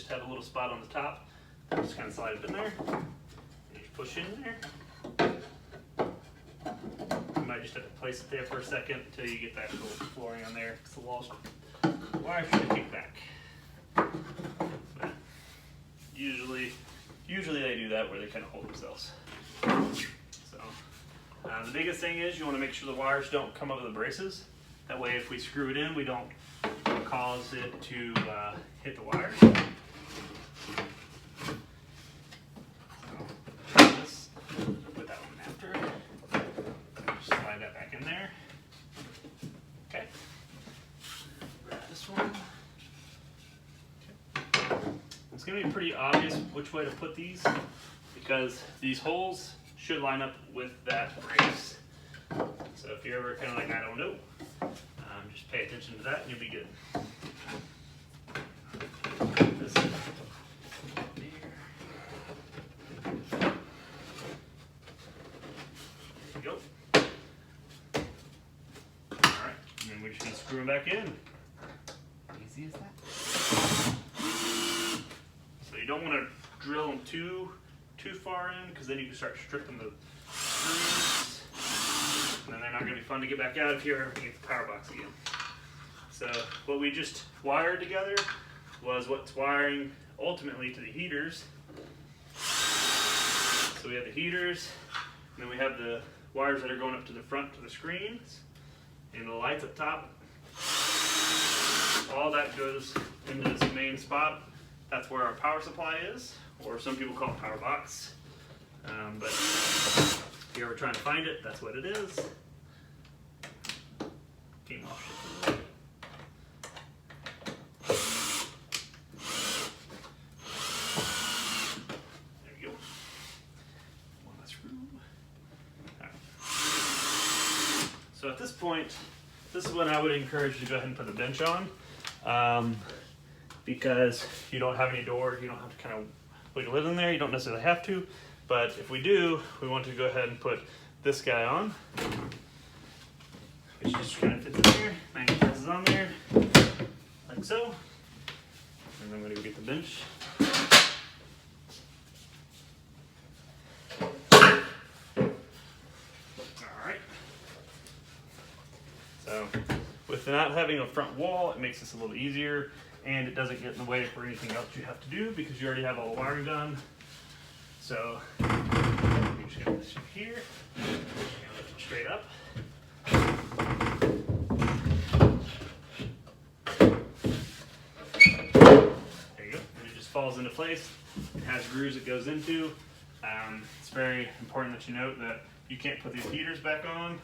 just have a little spot on the top. Just kind of slide it in there. And you just push in there. You might just have to place it there for a second until you get the actual flooring on there, because the wire should kick back. But usually they do that where they kind of hold themselves. So the biggest thing is you want to make sure the wires don't come over the braces. That way, if we screw it in, we don't cause it to hit the wires. This, put that one after. Just slide that back in there. Okay. Grab this one. Okay. It's going to be pretty obvious which way to put these, because these holes should line up with that brace. So if you're ever kind of like, I don't know, just pay attention to that and you'll be good. This here. There we go. Alright, and then we're just going to screw them back in. Easy as that. So you don't want to drill them too far in, because then you can start stripping the screws, and then they're not going to be fun to get back out if you ever get the power box again. So what we just wired together was what's wiring ultimately to the heaters. So we have the heaters, and then we have the wires that are going up to the front to the screens, and the lights up top. All that goes into this main spot. That's where our power supply is, or some people call it power box. But if you're ever trying to find it, that's what it is. Came off. There you go. One last screw. All right. So at this point, this is when I would encourage you to go ahead and put the bench on. Because you don't have any doors, you don't have to kind of wiggle it in there, you don't necessarily have to, but if we do, we want to go ahead and put this guy on, which just kind of fits in there, magnetizes on there, like so, and I'm going to go get the bench. Alright, so with not having a front wall, it makes this a little easier. And it doesn't get in the way for anything else you have to do, because you already have all the wiring done. So you're just gonna lift it here, lift it straight up. There you go. And it just falls into place. It has grooves it goes into. It's very important that you note that you can't put these heaters back on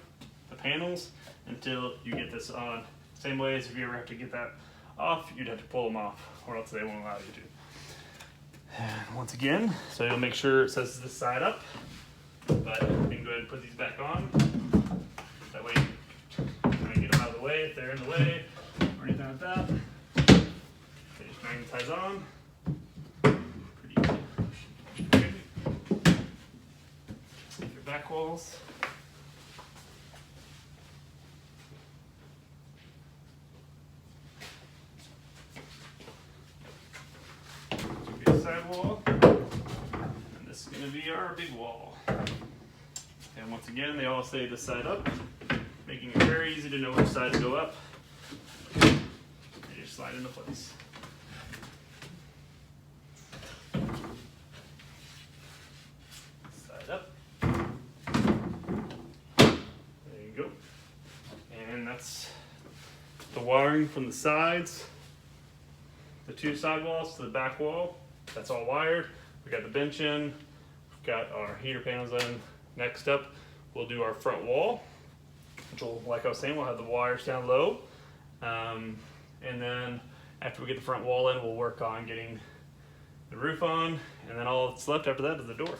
the panels until you get this on. Same way as if you ever have to get that off, you'd have to pull them off, or else they won't allow you to. And once again, so you'll make sure it says this side up, but you can go ahead and put these back on. That way you can get them out of the way if they're in the way, or anything like that. They just magnetize on. Pretty easy. Your back walls. Side wall, and this is going to be our big wall. And once again, they all say this side up, making it very easy to know which side to go up. And just slide into place. Side up. There you go. And that's the wiring from the sides, the two side walls to the back wall. That's all wired. We got the bench in, we've got our heater panels in. Next up, we'll do our front wall, which will, like I was saying, we'll have the wires down low. And then after we get the front wall in, we'll work on getting the roof on, and then all that's left after that is the door.